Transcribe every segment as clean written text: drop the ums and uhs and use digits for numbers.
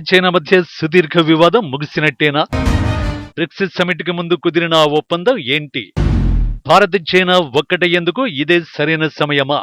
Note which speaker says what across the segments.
Speaker 1: China మధ్య సుదీర్ఘ వివాదం ముగిసినట్టేనా? బ్రిక్స్ సమిట్ కి ముందు కుదిరిన ఆ ఒప్పందం ఏంటి? భారత్ చైనా ఒక్కటయ్యేందుకు ఇదే సరైన సమయమా?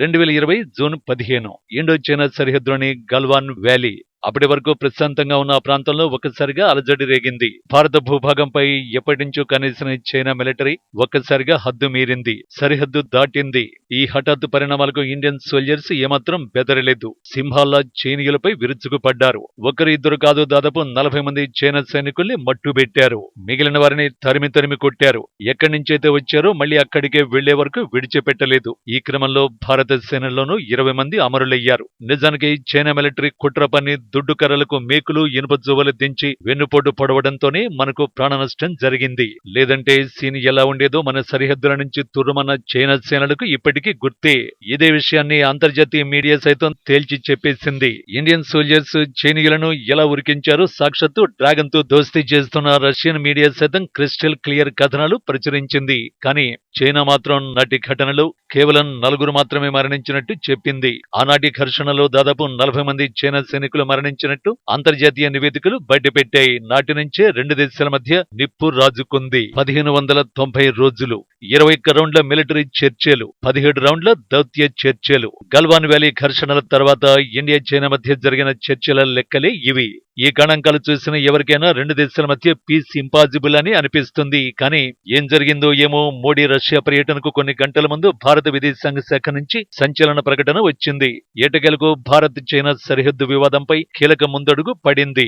Speaker 1: 2020 జూన్ 15 ఇండో చైనా సరిహద్దులోని గల్వాన్ వ్యాలీ అప్పటి వరకు ప్రశాంతంగా ఉన్న ఆ ప్రాంతంలో ఒక్కసారిగా అలజడి రేగింది. భారత భూభాగంపై ఎప్పటి నుంచో కనీసిన చైనా మిలిటరీ ఒక్కసారిగా హద్దు మీరింది, సరిహద్దు దాటింది. ఈ హఠాత్తు పరిణామాలకు ఇండియన్ సోల్జర్స్ ఏమాత్రం బెదరలేదు. సింహాల్లా చైనీయులపై విరుచుకుపడ్డారు. ఒకరు ఇద్దరు కాదు, దాదాపు 40 మంది చైనా సైనికుల్ని మట్టుబెట్టారు. మిగిలిన వారిని తరిమి తరిమి కొట్టారు. ఎక్కడి నుంచైతే వచ్చారో మళ్లీ అక్కడికే వెళ్లే వరకు విడిచిపెట్టలేదు. ఈ క్రమంలో భారత సేనలోనూ 20 మంది అమరులయ్యారు. నిజానికి చైనా మిలిటరీ కుట్ర పన్ని దుడ్డు కర్రలకు మేకులు, ఇనుప జువ్వలు దించి వెన్నుపోటు పొడవడంతోనే మనకు ప్రాణ నష్టం జరిగింది. లేదంటే సీన్ ఎలా ఉండేదో మన సరిహద్దుల నుంచి తుర్రుమన్న చైనా సేనలకు ఇప్పటికీ గుర్తే. ఇదే విషయాన్ని అంతర్జాతీయ మీడియా సైతం తేల్చి చెప్పేసింది. ఇండియన్ సోల్జర్స్ చైనీయులను ఎలా ఉరికించారో సాక్షాత్తు డ్రాగన్ తో దోస్తీ చేస్తున్న రష్యన్ మీడియా సైతం క్రిస్టల్ క్లియర్ కథనాలు ప్రచురించింది. కానీ చైనా మాత్రం నాటి ఘటనలో కేవలం 4 మాత్రమే మరణించినట్టు చెప్పింది. ఆనాటి ఘర్షణలో దాదాపు 40 మంది చైనా సైనికులు మరణించినట్టు అంతర్జాతీయ నివేదికలు బయటపెట్టాయి. నాటి నుంచే రెండు దేశాల మధ్య నిప్పు రాజుకుంది. 1590 రోజులు, 21 రౌండ్ల మిలిటరీ చర్చలు, 17 రౌండ్ల దౌత్య చర్చలు. గల్వాన్ వ్యాలీ ఘర్షణల తర్వాత ఇండియా చైనా మధ్య జరిగిన చర్చల లెక్కలే ఇవి. ఈ గణాంకాలు చూసిన ఎవరికైనా రెండు దేశాల మధ్య పీస్ ఇంపాసిబుల్ అని అనిపిస్తుంది. కానీ ఏం జరిగిందో ఏమో. మోడీ రష్యా పర్యటనకు కొన్ని గంటల ముందు భారత విదేశాంగ శాఖ నుంచి సంచలన ప్రకటన వచ్చింది. ఏటకెలకు భారత్ చైనా సరిహద్దు వివాదంపై కీలక ముందడుగు పడింది.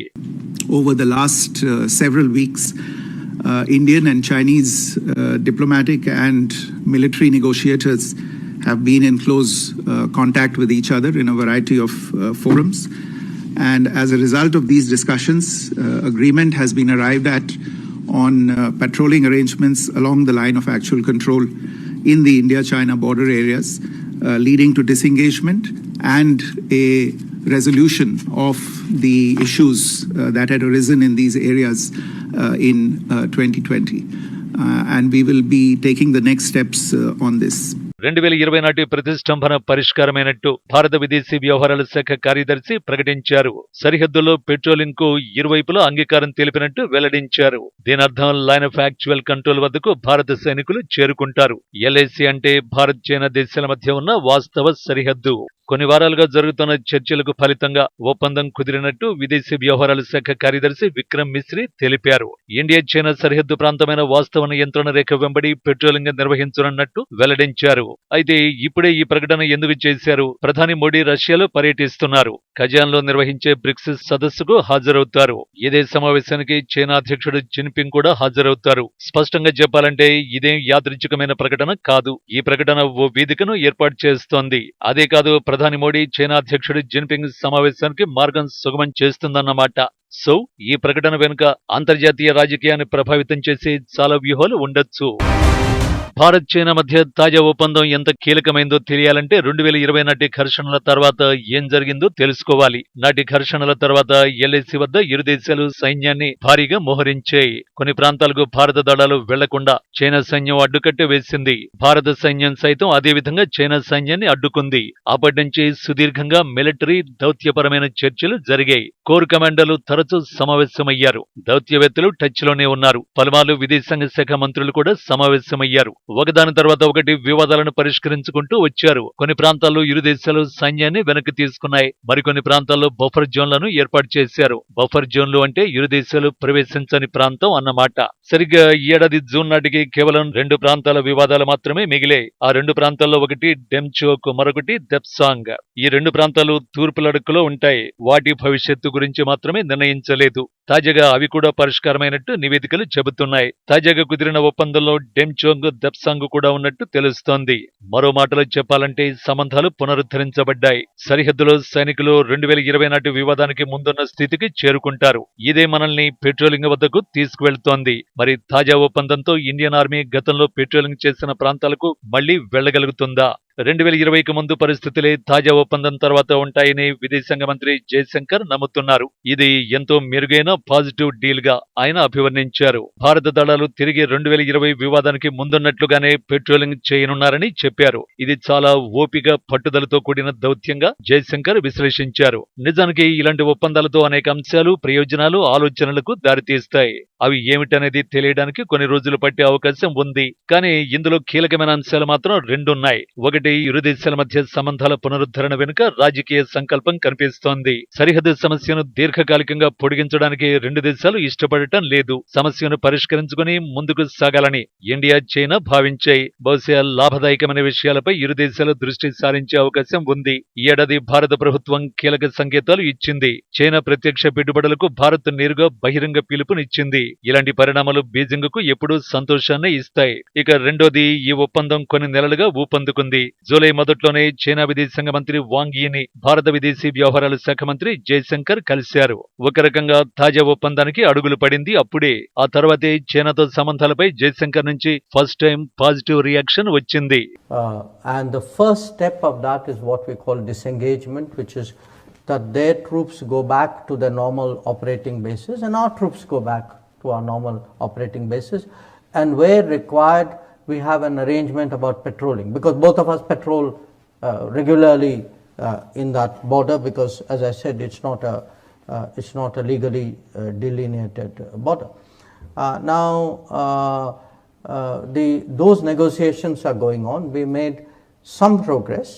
Speaker 2: Over the last several weeks, Indian and Chinese diplomatic and military negotiators have been in close contact with each other in a variety of forums. And as a result of these discussions, agreement has been arrived at on patrolling arrangements along the line of actual control in the India-China border areas, leading to disengagement and a resolution of the issues that had arisen in these areas in 2020. And we will be taking the next steps on this.
Speaker 1: 2020 నాటి ప్రతిష్టంభన పరిష్కారమైనట్టు భారత విదేశీ వ్యవహారాల శాఖ కార్యదర్శి ప్రకటించారు. సరిహద్దులో patrolling కు ఇరువైపులా అంగీకారం తెలిపినట్టు వెల్లడించారు. దీనర్థం లైన్ ఆఫ్ యాక్చువల్ కంట్రోల్ వద్దకు భారత సైనికులు చేరుకుంటారు. ఎల్ఏసీ అంటే భారత్ చైనా దేశాల మధ్య ఉన్న వాస్తవ సరిహద్దు. కొన్ని వారాలుగా జరుగుతున్న చర్చలకు ఫలితంగా ఒప్పందం కుదిరినట్టు విదేశీ వ్యవహారాల శాఖ కార్యదర్శి విక్రమ్ మిశ్రీ తెలిపారు. ఇండియా చైనా సరిహద్దు ప్రాంతమైన వాస్తవ నియంత్రణ రేఖ వెంబడి పెట్రోలింగ్ నిర్వహించనున్నట్టు వెల్లడించారు. అయితే ఇప్పుడే ఈ ప్రకటన ఎందుకు చేశారు? ప్రధాని మోడీ రష్యాలో పర్యటిస్తున్నారు. కజాన్ లో నిర్వహించే బ్రిక్స్ సదస్సుకు హాజరవుతారు. ఇదే సమావేశానికి చైనా అధ్యక్షుడు జిన్పింగ్ కూడా హాజరవుతారు. స్పష్టంగా చెప్పాలంటే ఇదేం యాదృచ్ఛికమైన ప్రకటన కాదు. ఈ ప్రకటన ఓ వేదికను ఏర్పాటు చేస్తోంది. అదే కాదు, ప్రధాని మోడీ చైనా అధ్యక్షుడు జిన్పింగ్ సమావేశానికి మార్గం సుగమం చేస్తుందన్నమాట. సో ఈ ప్రకటన వెనుక అంతర్జాతీయ రాజకీయాన్ని ప్రభావితం చేసే చాలా వ్యూహాలు ఉండొచ్చు. భారత్ చైనా మధ్య తాజా ఒప్పందం ఎంత కీలకమైందో తెలియాలంటే 2020 నాటి ఘర్షణల తర్వాత ఏం జరిగిందో తెలుసుకోవాలి. నాటి ఘర్షణల తర్వాత ఎల్ఏసీ వద్ద ఇరు దేశాలు సైన్యాన్ని భారీగా మోహరించాయి. కొన్ని ప్రాంతాలకు భారత దళాలు వెళ్లకుండా చైనా సైన్యం అడ్డుకట్ట వేసింది. భారత సైన్యం సైతం అదే విధంగా చైనా సైన్యాన్ని అడ్డుకుంది. అప్పటి నుంచి సుదీర్ఘంగా మిలిటరీ దౌత్యపరమైన చర్చలు జరిగాయి. కోర్ కమాండర్లు తరచూ సమావేశమయ్యారు. దౌత్యవేత్తలు టచ్ లోనే ఉన్నారు. పలుమార్లు విదేశాంగ శాఖ మంత్రులు కూడా సమావేశమయ్యారు. ఒకదాని తర్వాత ఒకటి వివాదాలను పరిష్కరించుకుంటూ వచ్చారు. కొన్ని ప్రాంతాల్లో ఇరు దేశాలు సైన్యాన్ని వెనక్కి తీసుకున్నాయి. మరికొన్ని ప్రాంతాల్లో బఫర్ జోన్లను ఏర్పాటు చేశారు. బఫర్ జోన్లు అంటే ఇరు దేశాలు ప్రవేశించని ప్రాంతం అన్నమాట. సరిగ్గా ఈ ఏడాది జూన్ నాటికి కేవలం 2 ప్రాంతాల వివాదాలు మాత్రమే మిగిలాయి. ఆ 2 ప్రాంతాల్లో ఒకటి డెమ్చోక్, మరొకటి దెప్సాంగ్. ఈ 2 ప్రాంతాలు తూర్పు లడఖ్లో ఉంటాయి. వాటి భవిష్యత్తు గురించి మాత్రమే నిర్ణయించలేదు. తాజాగా అవి కూడా పరిష్కారమైనట్టు నివేదికలు చెబుతున్నాయి. తాజాగా కుదిరిన ఒప్పందంలో డెమ్చోంగ్, దెప్సాంగ్ కూడా ఉన్నట్టు తెలుస్తోంది. మరో మాటలో చెప్పాలంటే సంబంధాలు పునరుద్ధరించబడ్డాయి. సరిహద్దులో సైనికులు 2020 నాటి వివాదానికి ముందున్న స్థితికి చేరుకుంటారు. ఇదే మనల్ని పెట్రోలింగ్ వద్దకు తీసుకువెళ్తోంది. మరి తాజా ఒప్పందంతో ఇండియన్ ఆర్మీ గతంలో పెట్రోలింగ్ చేసిన ప్రాంతాలకు మళ్లీ వెళ్లగలుగుతుందా? 2020కి ముందు పరిస్థితులే తాజా ఒప్పందం తర్వాత ఉంటాయని విదేశాంగ మంత్రి జయశంకర్ నమ్ముతున్నారు. ఇది ఎంతో మెరుగైన పాజిటివ్ డీల్ గా ఆయన అభివర్ణించారు. భారత దళాలు తిరిగి 2020 వివాదానికి ముందున్నట్లుగానే పెట్రోలింగ్ చేయనున్నారని చెప్పారు. ఇది చాలా ఓపిక, పట్టుదలతో కూడిన దౌత్యంగా జయశంకర్ విశ్లేషించారు. నిజానికి ఇలాంటి ఒప్పందాలతో అనేక అంశాలు, ప్రయోజనాలు, ఆలోచనలకు దారితీస్తాయి. అవి ఏమిటనేది తెలియడానికి కొన్ని రోజులు పట్టే అవకాశం ఉంది. కానీ ఇందులో కీలకమైన అంశాలు మాత్రం రెండున్నాయి. ఒకటి, ఇరు దేశాల మధ్య సంబంధాల పునరుద్ధరణ వెనుక రాజకీయ సంకల్పం కనిపిస్తోంది. సరిహద్దు సమస్యను దీర్ఘకాలికంగా పొడిగించడానికి రెండు దేశాలు ఇష్టపడటం లేదు. సమస్యను పరిష్కరించుకుని ముందుకు సాగాలని ఇండియా, చైనా భావించాయి. బహుశా లాభదాయకమైన విషయాలపై ఇరు దేశాలు దృష్టి సారించే అవకాశం ఉంది. ఈ ఏడాది భారత ప్రభుత్వం కీలక సంకేతాలు ఇచ్చింది. చైనా ప్రత్యక్ష పెట్టుబడులకు భారత్ నేరుగా బహిరంగ పిలుపునిచ్చింది. ఇలాంటి పరిణామాలు బీజింగ్ కు ఎప్పుడూ సంతోషాన్ని ఇస్తాయి. ఇక రెండోది, ఈ ఒప్పందం కొన్ని నెలలుగా ఊపందుకుంది. జూలై మొదట్లోనే చైనా విదేశాంగ మంత్రి వాంగ్ యీని భారత విదేశీ వ్యవహారాల శాఖ మంత్రి జయశంకర్ కలిశారు. ఒక రకంగా తాజా ఒప్పందానికి అడుగులు పడింది అప్పుడే. ఆ తర్వాతే చైనాతో సంబంధాలపై జయశంకర్ నుంచి ఫస్ట్ టైం పాజిటివ్ రియాక్షన్ వచ్చింది.
Speaker 3: And the first step of that is what we call disengagement, which is that their troops go back to their normal operating bases and our troops go back to our normal operating bases, and where required we have an arrangement about patrolling, because both of us patrol regularly in that border, because as I said it's not a legally delineated border. Those negotiations are going on. We made some progress.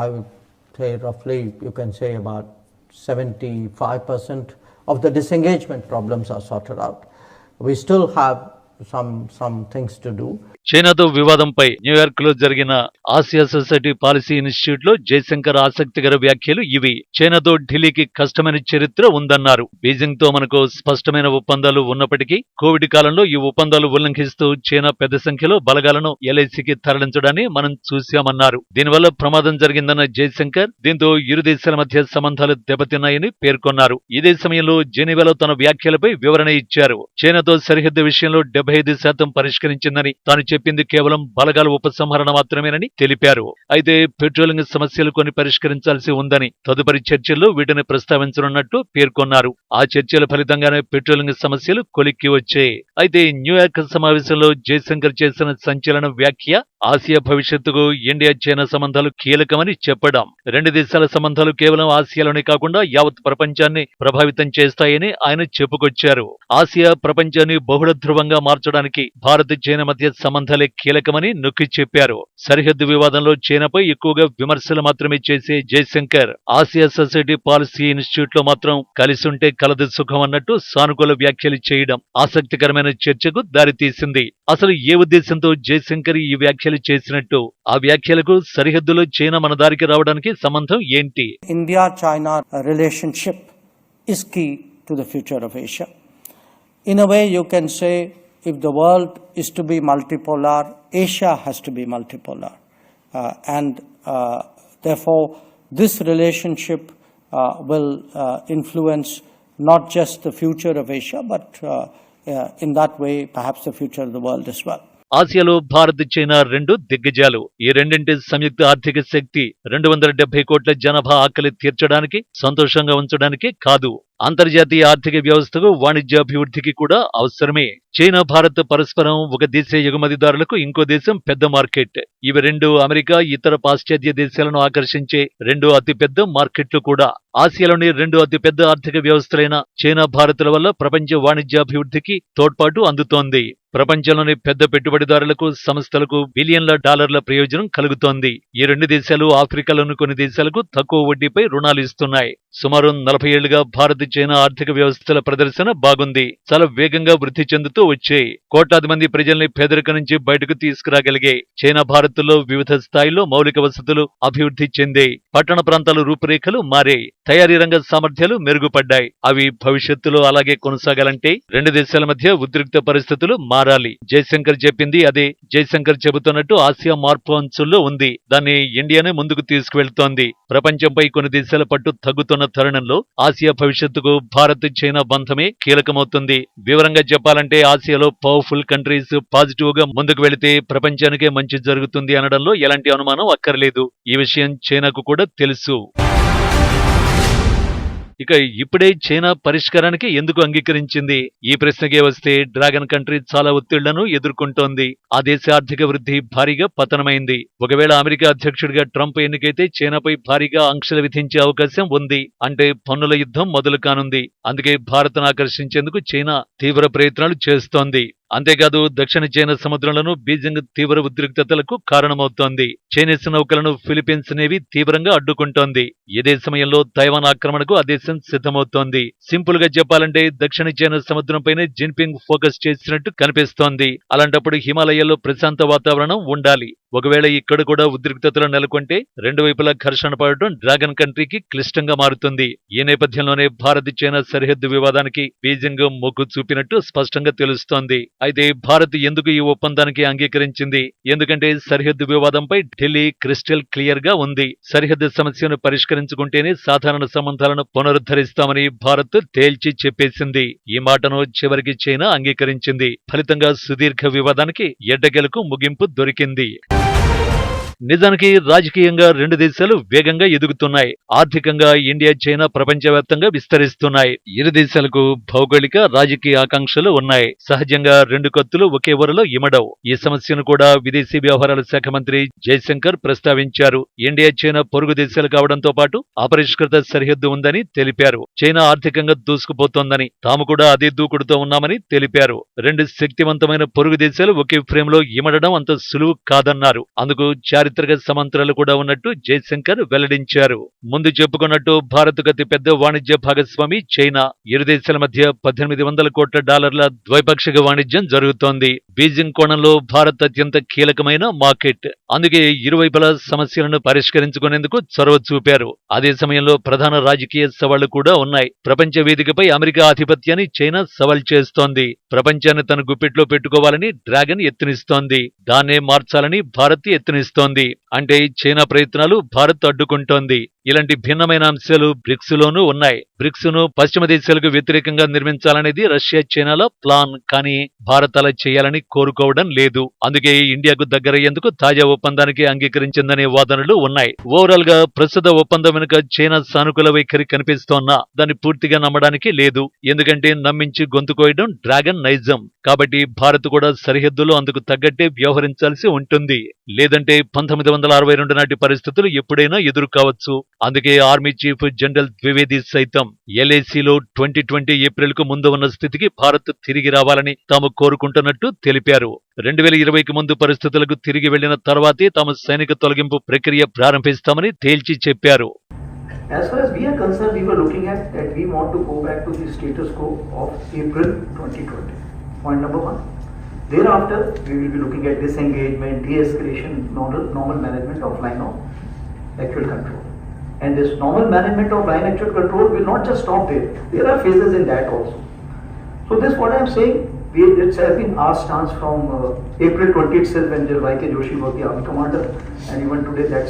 Speaker 3: I would say roughly you can say about 75% of the disengagement problems are sorted out. We still have some things to do.
Speaker 1: చైనాతో వివాదంపై New York లో జరిగిన Asia society policy institute లో జయశంకర్ ఆసక్తికర వ్యాఖ్యలు ఇవి. చైనాతో ఢిల్లీకి కష్టమైన చరిత్ర ఉందన్నారు. బీజింగ్ తో మనకు స్పష్టమైన ఒప్పందాలు ఉన్నప్పటికీ కోవిడ్ కాలంలో ఈ ఒప్పందాలు ఉల్లంఘిస్తూ చైనా పెద్ద సంఖ్యలో బలగాలను ఎల్ఐసికి తరలించడాన్ని మనం చూశామన్నారు. దీనివల్ల ప్రమాదం జరిగిందన్న జయశంకర్, దీంతో ఇరు దేశాల మధ్య సంబంధాలు దెబ్బతిన్నాయని పేర్కొన్నారు. ఇదే సమయంలో జెనీవాలో తన వ్యాఖ్యలపై వివరణ ఇచ్చారు. చైనాతో సరిహద్దు విషయంలో 75% పరిష్కరించిందని, తాను చెప్పింది కేవలం బలగాల ఉపసంహరణ మాత్రమేనని తెలిపారు. అయితే పెట్రోలింగ్ సమస్యలు కొన్ని పరిష్కరించాల్సి ఉందని, తదుపరి చర్చల్లో వీటిని ప్రస్తావించనున్నట్టు పేర్కొన్నారు. ఆ చర్చల ఫలితంగానే పెట్రోలింగ్ సమస్యలు కొలిక్కి వచ్చాయి. అయితే న్యూయార్క్ సమావేశంలో జయశంకర్ చేసిన సంచలన వ్యాఖ్య ఆసియా భవిష్యత్తుకు ఇండియా, చైనా సంబంధాలు కీలకమని చెప్పడం. రెండు దేశాల సంబంధాలు కేవలం ఆసియాలోనే కాకుండా యావత్ ప్రపంచాన్ని ప్రభావితం చేస్తాయని ఆయన చెప్పుకొచ్చారు. ఆసియా ప్రపంచాన్ని బహుళ ధ్రువంగా మార్చడానికి భారత్, చైనా మధ్య సంబంధాలే కీలకమని నొక్కి చెప్పారు. సరిహద్దు వివాదంలో చైనాపై ఎక్కువగా విమర్శలు మాత్రమే చేసే Jaishankar Asia society policy institute లో మాత్రం కలిసుంటే కలదు సుఖం అన్నట్టు సానుకూల వ్యాఖ్యలు చేయడం ఆసక్తికరమైన చర్చకు దారితీసింది. అసలు ఏ ఉద్దేశంతో జయశంకర్ ఈ వ్యాఖ్యలు చేసినట్టు, ఆ వ్యాఖ్యలకు సరిహద్దులో చైనా మన దారికి రావడానికి సంబంధం ఏంటి?
Speaker 3: India-China relationship is key to the future of Asia. In a way you can say, if the world is to be multipolar, Asia has to be multipolar. And therefore, this relationship will influence not just the future of Asia, but in that way, perhaps the future of the world as well.
Speaker 1: ఆసియాలో Bharat, China రెండు దిగ్గజాలు. ఈ రెండింటి సంయుక్త ఆర్థిక శక్తి 270 కోట్ల జనాభా ఆకలి తీర్చడానికి, సంతోషంగా ఉంచడానికి కాదు, అంతర్జాతీయ ఆర్థిక వ్యవస్థకు, వాణిజ్యాభివృద్ధికి కూడా అవసరమే. చైనా, భారత్ పరస్పరం ఒక దేశ ఎగుమతిదారులకు ఇంకో దేశం పెద్ద మార్కెట్. ఇవి రెండు అమెరికా, ఇతర పాశ్చాత్య దేశాలను ఆకర్షించే రెండు అతిపెద్ద మార్కెట్లు కూడా. ఆసియాలోని రెండు అతిపెద్ద ఆర్థిక వ్యవస్థలైన చైనా, భారత్ల వల్ల ప్రపంచ వాణిజ్యాభివృద్ధికి తోడ్పాటు అందుతోంది. ప్రపంచంలోని పెద్ద పెట్టుబడిదారులకు, సంస్థలకు బిలియన్ల డాలర్ల ప్రయోజనం కలుగుతోంది. ఈ రెండు దేశాలు ఆఫ్రికాలోని కొన్ని దేశాలకు తక్కువ వడ్డీపై రుణాలు ఇస్తున్నాయి. సుమారు 40 ఏళ్లుగా భారత్, చైనా ఆర్థిక వ్యవస్థల ప్రదర్శన బాగుంది. చాలా వేగంగా వృద్ధి చెందుతూ వచ్చాయి. కోట్లాది మంది ప్రజల్ని పేదరికం నుంచి బయటకు తీసుకురాగలిగాయి. చైనా, భారత్లో వివిధ స్థాయిల్లో మౌలిక వసతులు అభివృద్ధి చెందాయి. పట్టణ ప్రాంతాల రూపురేఖలు మారాయి. తయారీ రంగ సామర్థ్యాలు మెరుగుపడ్డాయి. అవి భవిష్యత్తులో అలాగే కొనసాగాలంటే రెండు దేశాల మధ్య ఉద్రిక్త పరిస్థితులు మారాలి. జయశంకర్ చెప్పింది అదే. జయశంకర్ చెబుతున్నట్టు ఆసియా మార్పు అంచుల్లో ఉంది. దాన్ని ఇండియానే ముందుకు తీసుకువెళ్తోంది. ప్రపంచంపై కొన్ని దేశాల పట్టు తగ్గుతున్న ఉన్న తరుణంలో ఆసియా భవిష్యత్తుకు భారత్ చైనా బంధమే కీలకమవుతుంది. వివరంగా చెప్పాలంటే ఆసియాలో పవర్ఫుల్ కంట్రీస్ పాజిటివ్ గా ముందుకు వెళితే ప్రపంచానికే మంచి జరుగుతుంది అనడంలో ఎలాంటి అనుమానం అక్కర్లేదు. ఈ విషయం చైనాకు కూడా తెలుసు. ఇక ఇప్పుడే చైనా పరిష్కారానికి ఎందుకు అంగీకరించింది? ఈ ప్రశ్నకే వస్తే డ్రాగన్ కంట్రీ చాలా ఒత్తిళ్లను ఎదుర్కొంటోంది. ఆ దేశ ఆర్థిక వృద్ధి భారీగా పతనమైంది. ఒకవేళ అమెరికా అధ్యక్షుడిగా ట్రంప్ ఎన్నికైతే చైనాపై భారీగా ఆంక్షలు విధించే అవకాశం ఉంది. అంటే పన్నుల యుద్ధం మొదలు కానుంది. అందుకే భారత్ను ఆకర్షించేందుకు చైనా తీవ్ర ప్రయత్నాలు చేస్తోంది. అంతేకాదు దక్షిణ చైనా సముద్రంలోనూ బీజింగ్ తీవ్ర ఉద్రిక్తతలకు కారణమవుతోంది. చైనీస్ నౌకలను ఫిలిప్పీన్స్ నేవీ తీవ్రంగా అడ్డుకుంటోంది. ఇదే సమయంలో తైవాన్ ఆక్రమణకు ఆ దేశం సిద్ధమవుతోంది. సింపుల్ గా చెప్పాలంటే దక్షిణ చైనా సముద్రంపైనే జిన్పింగ్ ఫోకస్ చేసినట్టు కనిపిస్తోంది. అలాంటప్పుడు హిమాలయాల్లో ప్రశాంత వాతావరణం ఉండాలి. ఒకవేళ ఇక్కడ కూడా ఉద్రిక్తతలు నెలకొంటే రెండు వైపులా ఘర్షణ పడటం డ్రాగన్ కంట్రీకి క్లిష్టంగా మారుతుంది. ఈ నేపథ్యంలోనే భారత్ చైనా సరిహద్దు వివాదానికి బీజింగ్ మొగ్గు చూపినట్టు స్పష్టంగా తెలుస్తోంది. అయితే భారత్ ఎందుకు ఈ ఒప్పందానికి అంగీకరించింది? ఎందుకంటే సరిహద్దు వివాదంపై ఢిల్లీ క్రిస్టల్ క్లియర్ గా ఉంది. సరిహద్దు సమస్యను పరిష్కరించుకుంటేనే సాధారణ సంబంధాలను పునరుద్ధరిస్తామని భారత్ తేల్చి చెప్పేసింది. ఈ మాటను చివరికి చైనా అంగీకరించింది. ఫలితంగా సుదీర్ఘ వివాదానికి ఎడ్డగెలకు ముగింపు దొరికింది. నిజానికి రాజకీయంగా రెండు దేశాలు వేగంగా ఎదుగుతున్నాయి. ఆర్థికంగా ఇండియా చైనా ప్రపంచవ్యాప్తంగా విస్తరిస్తున్నాయి. ఇరు దేశాలకు భౌగోళిక రాజకీయ ఆకాంక్షలు ఉన్నాయి. సహజంగా రెండు కత్తులు ఒకే వరలో ఇమడవు. ఈ సమస్యను కూడా విదేశీ వ్యవహారాల శాఖ మంత్రి జైశంకర్ ప్రస్తావించారు. ఇండియా చైనా పొరుగు దేశాలు కావడంతో పాటు అపరిష్కృత సరిహద్దు ఉందని తెలిపారు. చైనా ఆర్థికంగా దూసుకుపోతోందని, తాము కూడా అదే దూకుడుతో ఉన్నామని తెలిపారు. రెండు శక్తివంతమైన పొరుగు దేశాలు ఒకే ఫ్రేమ్ లో ఇమడడం అంత సులువు కాదన్నారు. అందుకు చారిత్రక సమాంతరాలు కూడా ఉన్నట్టు జైశంకర్ వెల్లడించారు. ముందు చెప్పుకున్నట్టు భారత్కు అతి పెద్ద వాణిజ్య భాగస్వామి చైనా. ఇరు దేశాల మధ్య $1800 కోట్ల ద్వైపాక్షిక వాణిజ్యం జరుగుతోంది. బీజింగ్ కోణంలో భారత్ అత్యంత కీలకమైన మార్కెట్. అందుకే ఇరువైపులా సమస్యలను పరిష్కరించుకునేందుకు చొరవ చూపారు. అదే సమయంలో ప్రధాన రాజకీయ సవాళ్లు కూడా ఉన్నాయి. ప్రపంచ వేదికపై అమెరికా ఆధిపత్యాన్ని చైనా సవాల్ చేస్తోంది. ప్రపంచాన్ని తన గుప్పిట్లో పెట్టుకోవాలని డ్రాగన్ యత్నిస్తోంది. దాన్నే మార్చాలని భారత్ యత్నిస్తోంది. అంటే చైనా ప్రయత్నాలు భారత్ అడ్డుకుంటోంది. ఇలాంటి భిన్నమైన అంశాలు బ్రిక్స్ లోనూ ఉన్నాయి. బ్రిక్స్ ను పశ్చిమ దేశాలకు వ్యతిరేకంగా నిర్మించాలనేది రష్యా చైనాల ప్లాన్. కానీ భారత్ అలా చేయాలని కోరుకోవడం లేదు. అందుకే ఇండియాకు దగ్గరయ్యేందుకు తాజా ఒప్పందానికి అంగీకరించిందనే వాదనలు ఉన్నాయి. ఓవరాల్ గా ప్రస్తుత ఒప్పందం వెనుక చైనా సానుకూల వైఖరి కనిపిస్తోన్నా దాన్ని పూర్తిగా నమ్మడానికి లేదు. ఎందుకంటే నమ్మించి గొంతు కోయడం డ్రాగన్ నైజం. కాబట్టి భారత్ కూడా సరిహద్దులో అందుకు తగ్గట్టే వ్యవహరించాల్సి ఉంటుంది. లేదంటే 1962 నాటి పరిస్థితులు ఎప్పుడైనా ఎదురు కావచ్చు. అందుకే ఆర్మీ చీఫ్ జనరల్ ద్వివేది సైతం LACలో 2020 ఏప్రిల్కు ముందు ఉన్న స్థితికి భారత్ తిరిగి రావాలని తాము కోరుకుంటున్నట్టు తెలిపారు. 2020కి ముందు పరిస్థితులకు తిరిగి వెళ్లిన తర్వాతే తాము సైనిక తొలగింపు ప్రక్రియ ప్రారంభిస్తామని తేల్చి చెప్పారు.
Speaker 4: As far as we are concerned, we were looking at that we want to go back to the status quo of April 2020. Point number one. Thereafter, we will be looking at disengagement, de-escalation, normal management of line of actual control. And this normal management of line actual control will not just stop there. There are phases in that also. So this what I am saying, it has been our stance from April 20 itself when General Y.K. Joshi was the army commander, and even today that's